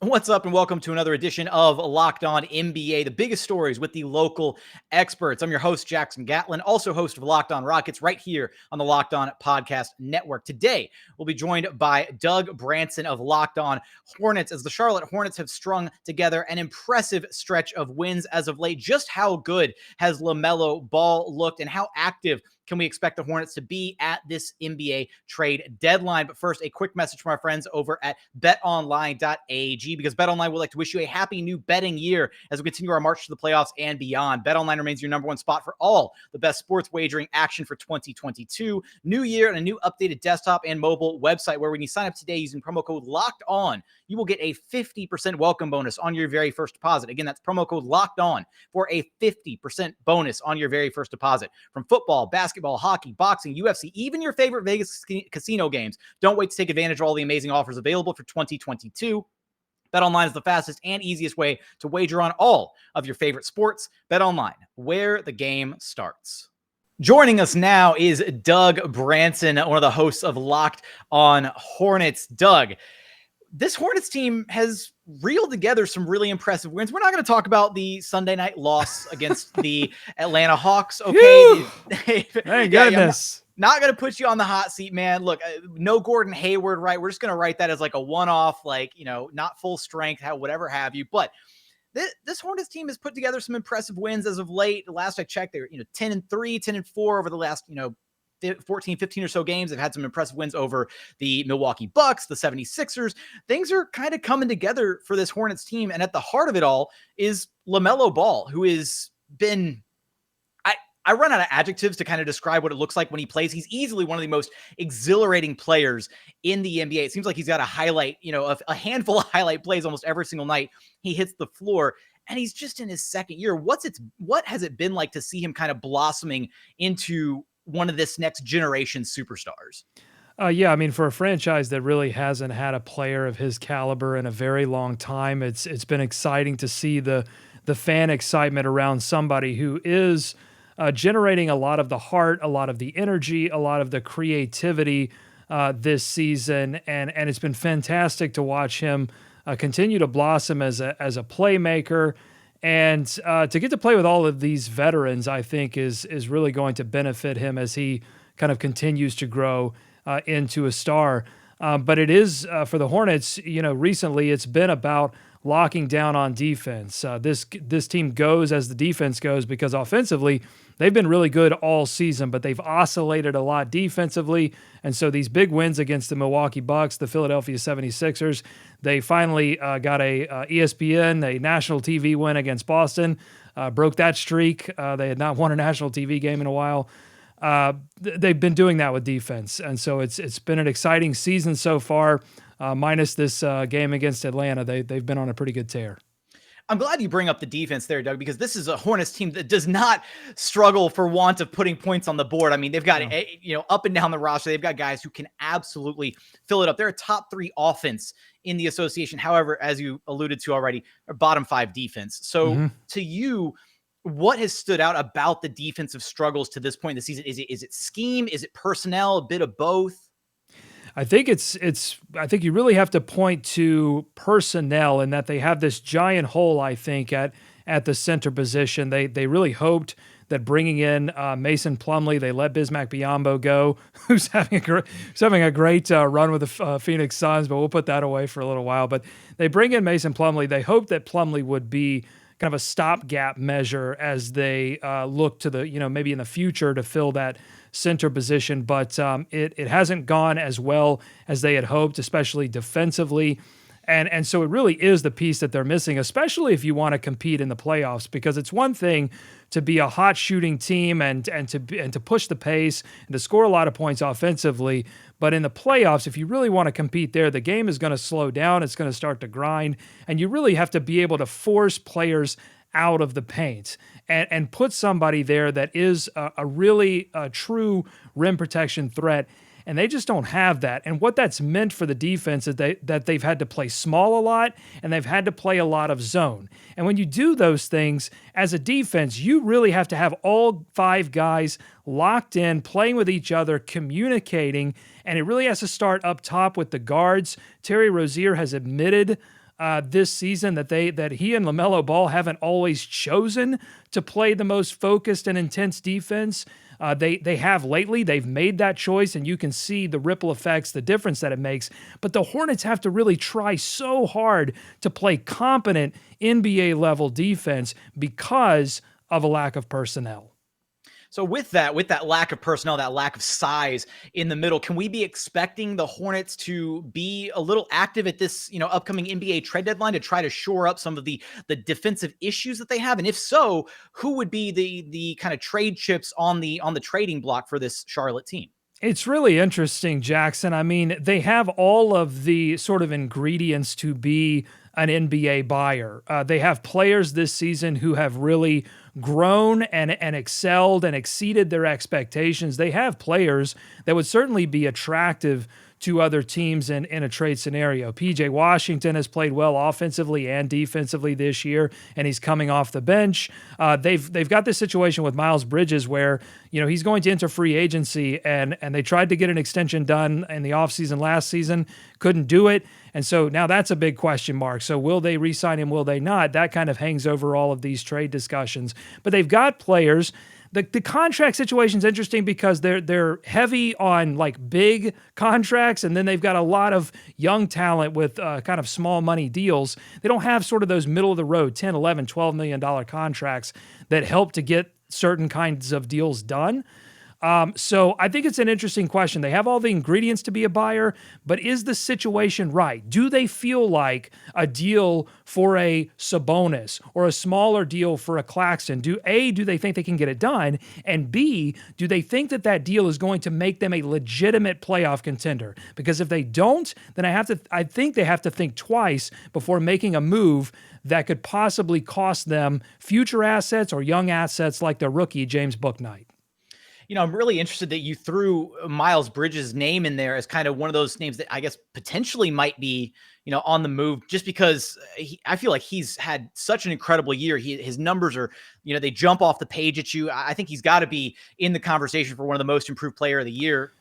What's up, and welcome to another edition of Locked On NBA, the biggest stories with the local experts. I'm your host, Jackson Gatlin, also host of Locked On Rockets, right here on the Locked On Podcast Network. Today, we'll be joined by Doug Branson of Locked On Hornets, as the Charlotte Hornets have strung together an impressive stretch of wins as of late. Just how good has LaMelo Ball looked, and how active can we expect the Hornets to be at this NBA trade deadline? But first, a quick message from our friends over at betonline.ag, because BetOnline would like to wish you a happy new betting year as we continue our march to the playoffs and beyond. BetOnline remains your number one spot for all the best sports wagering action for 2022. New year and a new updated desktop and mobile website, where when you sign up today using promo code Locked On, you will get a 50% welcome bonus on your very first deposit. Again, that's promo code Locked On for a 50% bonus on your very first deposit. From football, basketball, hockey, boxing, UFC, even your favorite Vegas casino games, don't wait to take advantage of all the amazing offers available for 2022. BetOnline is the fastest and easiest way to wager on all of your favorite sports. BetOnline, where the game starts. Joining us now is Doug Branson, one of the hosts of Locked On Hornets. Doug, this Hornets team has reeled together some really impressive wins. We're not going to talk about the Sunday night loss against the Atlanta Hawks. Okay. Thank goodness. Not going to put you on the hot seat, man. Look, no Gordon Hayward, right? We're just going to write that as like a one-off, like, not full strength, whatever have you. But this Hornets team has put together some impressive wins as of late. Last I checked, they were 10-3, 10-4 over the last, 14, 15 or so games. They've had some impressive wins over the Milwaukee Bucks, the 76ers. Things are kind of coming together for this Hornets team. And at the heart of it all is LaMelo Ball, who has been, I run out of adjectives to kind of describe what it looks like when he plays. He's easily one of the most exhilarating players in the NBA. It seems like he's got a highlight, a handful of highlight plays almost every single night he hits the floor. And he's just in his second year. What has it been like to see him kind of blossoming into one of this next generation superstars? Yeah, I mean, for a franchise that really hasn't had a player of his caliber in a very long time, it's been exciting to see the fan excitement around somebody who is generating a lot of the heart, a lot of the energy, a lot of the creativity this season, and it's been fantastic to watch him continue to blossom as a playmaker. And to get to play with all of these veterans, I think is really going to benefit him as he kind of continues to grow into a star. But it is for the Hornets, recently it's been about locking down on defense. This team goes as the defense goes, because offensively they've been really good all season, but they've oscillated a lot defensively. And so these big wins against the Milwaukee Bucks, the Philadelphia 76ers, they finally got a ESPN, a national TV win against Boston, broke that streak. They had not won a national TV game in a while. They've been doing that with defense. And so it's been an exciting season so far, minus this game against Atlanta. They've been on a pretty good tear. I'm glad you bring up the defense there, Doug, because this is a Hornets team that does not struggle for want of putting points on the board. I mean, they've got, up and down the roster, they've got guys who can absolutely fill it up. They're a top 3 offense in the association. However, as you alluded to already, a bottom 5 defense. So to you, what has stood out about the defensive struggles to this point in the season? Is it scheme? Is it personnel? A bit of both? I think I think you really have to point to personnel, in that they have this giant hole, I think, at the center position. They really hoped that bringing in Mason Plumlee, they let Bismack Biyombo go, who's having a great run with the Phoenix Suns, but we'll put that away for a little while. But they bring in Mason Plumlee. They hope that Plumlee would be kind of a stopgap measure as they look to the, maybe in the future to fill that center position, but it hasn't gone as well as they had hoped, especially defensively. And so it really is the piece that they're missing, especially if you want to compete in the playoffs, because it's one thing to be a hot shooting team and to push the pace and to score a lot of points offensively. But in the playoffs, if you really want to compete there, the game is going to slow down. It's going to start to grind, and you really have to be able to force players out of the paint and put somebody there that is a really true rim protection threat. And they just don't have that. And what that's meant for the defense is that they've had to play small a lot, and they've had to play a lot of zone. And when you do those things as a defense, you really have to have all 5 guys locked in, playing with each other, communicating, and it really has to start up top with the guards. Terry Rozier has admitted this season that he and LaMelo Ball haven't always chosen to play the most focused and intense defense. They have lately. They've made that choice, and you can see the ripple effects, the difference that it makes. But the Hornets have to really try so hard to play competent NBA-level defense because of a lack of personnel. So with that lack of personnel, that lack of size in the middle, can we be expecting the Hornets to be a little active at this, upcoming NBA trade deadline to try to shore up some of the defensive issues that they have? And if so, who would be the kind of trade chips on the trading block for this Charlotte team? It's really interesting, Jackson. I mean, they have all of the sort of ingredients to be an NBA buyer. They have players this season who have really grown and excelled and exceeded their expectations. They have players that would certainly be attractive to other teams in a trade scenario. PJ Washington has played well offensively and defensively this year, and he's coming off the bench. They've got this situation with Miles Bridges where, he's going to enter free agency, and they tried to get an extension done in the offseason last season, couldn't do it. And so now that's a big question mark. So will they re-sign him? Will they not? That kind of hangs over all of these trade discussions. But they've got players. The contract situation is interesting because they're heavy on like big contracts, and then they've got a lot of young talent with kind of small money deals. They don't have sort of those middle of the road 10, 11, $12 million contracts that help to get certain kinds of deals done. So I think it's an interesting question. They have all the ingredients to be a buyer, but is the situation right? Do they feel like a deal for a Sabonis or a smaller deal for a Claxton? Do they think they can get it done? And B, do they think that deal is going to make them a legitimate playoff contender? Because if they don't, then I think they have to think twice before making a move that could possibly cost them future assets or young assets like the rookie James Bouknight. I'm really interested that you threw Miles Bridges' name in there as kind of one of those names that I guess potentially might be, on the move, just because I feel like he's had such an incredible year. His numbers are, they jump off the page at you. I think he's got to be in the conversation for one of the most improved player of the year,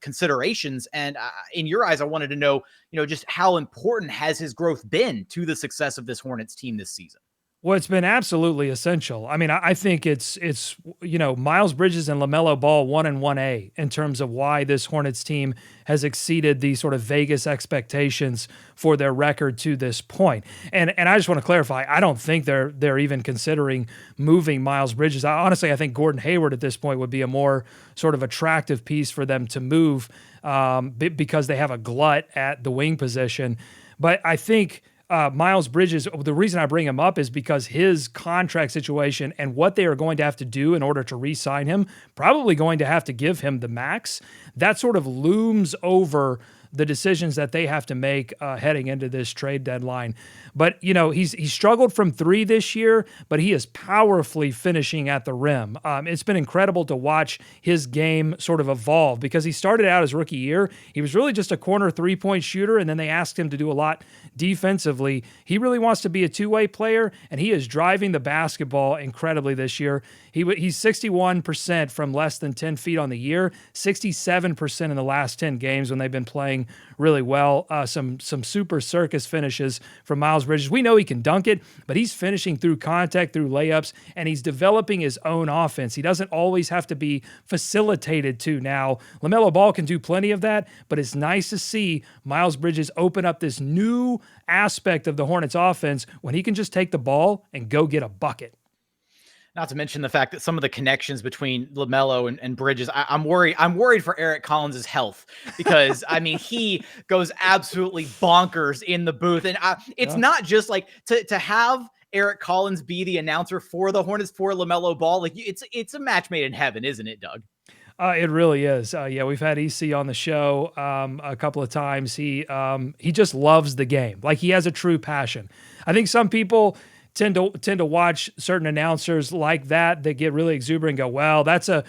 considerations. And in your eyes, I wanted to know, just how important has his growth been to the success of this Hornets team this season? Well, it's been absolutely essential. I mean, I think it's Miles Bridges and LaMelo Ball 1 and 1A in terms of why this Hornets team has exceeded the sort of Vegas expectations for their record to this point. And I just want to clarify, I don't think they're even considering moving Miles Bridges. Honestly, I think Gordon Hayward at this point would be a more sort of attractive piece for them to move because they have a glut at the wing position. But I think Miles Bridges, the reason I bring him up is because his contract situation and what they are going to have to do in order to re-sign him, probably going to have to give him the max. That sort of looms over the decisions that they have to make heading into this trade deadline. But, he's struggled from three this year, but he is powerfully finishing at the rim. It's been incredible to watch his game sort of evolve because he started out his rookie year. He was really just a corner three-point shooter, and then they asked him to do a lot defensively. He really wants to be a two-way player, and he is driving the basketball incredibly this year. He's 61% from less than 10 feet on the year, 67% in the last 10 games when they've been playing really well. Some super circus finishes from Miles Bridges. We know he can dunk it, but he's finishing through contact, through layups, and he's developing his own offense. He doesn't always have to be facilitated to now. LaMelo Ball can do plenty of that, but it's nice to see Miles Bridges open up this new aspect of the Hornets offense when he can just take the ball and go get a bucket. Not to mention the fact that some of the connections between LaMelo and Bridges, I'm worried for Eric Collins' health because he goes absolutely bonkers in the booth, and it's not just like to have Eric Collins be the announcer for the Hornets for LaMelo Ball. Like it's a match made in heaven, isn't it, Doug? It really is. We've had EC on the show a couple of times. He just loves the game. Like he has a true passion. I think some people tend to watch certain announcers like that get really exuberant and go, well, that's a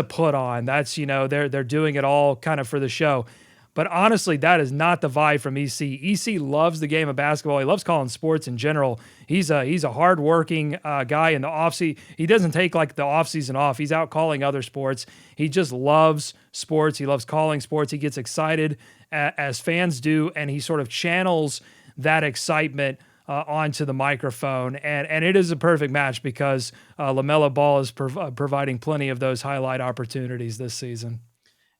put on. That's, they're doing it all kind of for the show. But honestly, that is not the vibe from EC. EC loves the game of basketball. He loves calling sports in general. He's a hardworking guy in the offseason. He doesn't take like the offseason off. He's out calling other sports. He just loves sports. He loves calling sports. He gets excited as fans do, and he sort of channels that excitement onto the microphone. And it is a perfect match because LaMelo Ball is providing plenty of those highlight opportunities this season.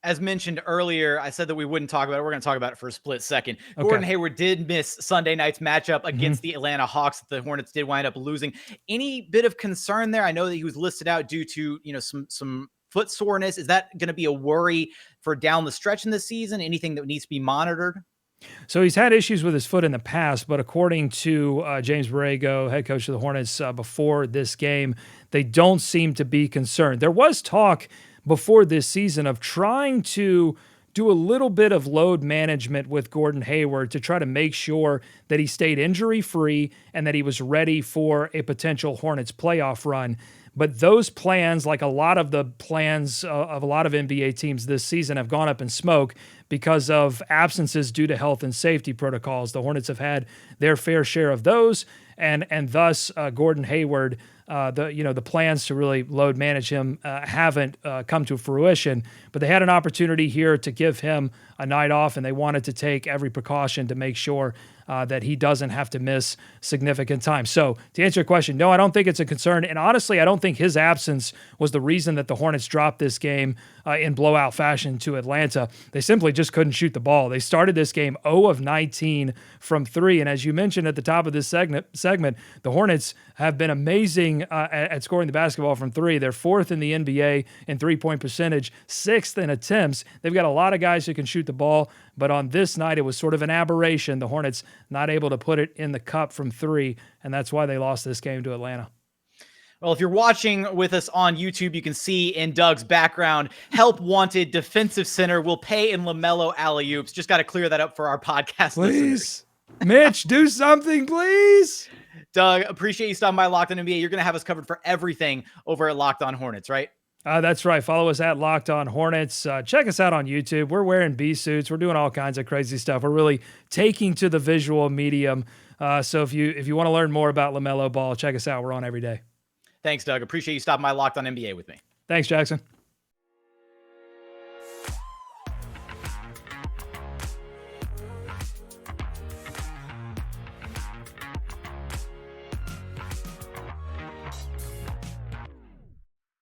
As mentioned earlier, I said that we wouldn't talk about it. We're going to talk about it for a split second. Okay. Gordon Hayward did miss Sunday night's matchup against the Atlanta Hawks. The Hornets did wind up losing. Any bit of concern there? I know that he was listed out due to, some foot soreness. Is that going to be a worry for down the stretch in the season? Anything that needs to be monitored? So he's had issues with his foot in the past, but according to James Borrego, head coach of the Hornets, before this game, they don't seem to be concerned. There was talk before this season of trying to do a little bit of load management with Gordon Hayward to try to make sure that he stayed injury-free and that he was ready for a potential Hornets playoff run. But those plans, like a lot of the plans of a lot of NBA teams this season, have gone up in smoke because of absences due to health and safety protocols. The Hornets have had their fair share of those, and thus Gordon Hayward, the plans to really load manage him haven't come to fruition. But they had an opportunity here to give him a night off, and they wanted to take every precaution to make sure that he doesn't have to miss significant time. So to answer your question, no, I don't think it's a concern. And honestly, I don't think his absence was the reason that the Hornets dropped this game in blowout fashion to Atlanta. They simply just couldn't shoot the ball. They started this game 0 of 19 from three. And as you mentioned at the top of this segment, the Hornets have been amazing at scoring the basketball from three. They're fourth in the NBA in three-point percentage, sixth in attempts. They've got a lot of guys who can shoot the ball, but on this night, it was sort of an aberration. The Hornets not able to put it in the cup from three, and that's why they lost this game to Atlanta. Well, if you're watching with us on YouTube, you can see in Doug's background, help wanted defensive center will pay in LaMelo alley-oops. Just got to clear that up for our podcast Please, Mitch, do something, please. Doug, appreciate you stopping by Locked On NBA. You're going to have us covered for everything over at Locked On Hornets, right? That's right. Follow us at Locked On Hornets. Check us out on YouTube. We're wearing bee suits. We're doing all kinds of crazy stuff. We're really taking to the visual medium. So if you want to learn more about LaMelo Ball, check us out. We're on every day. Thanks, Doug. Appreciate you stopping by Locked On NBA with me. Thanks, Jackson.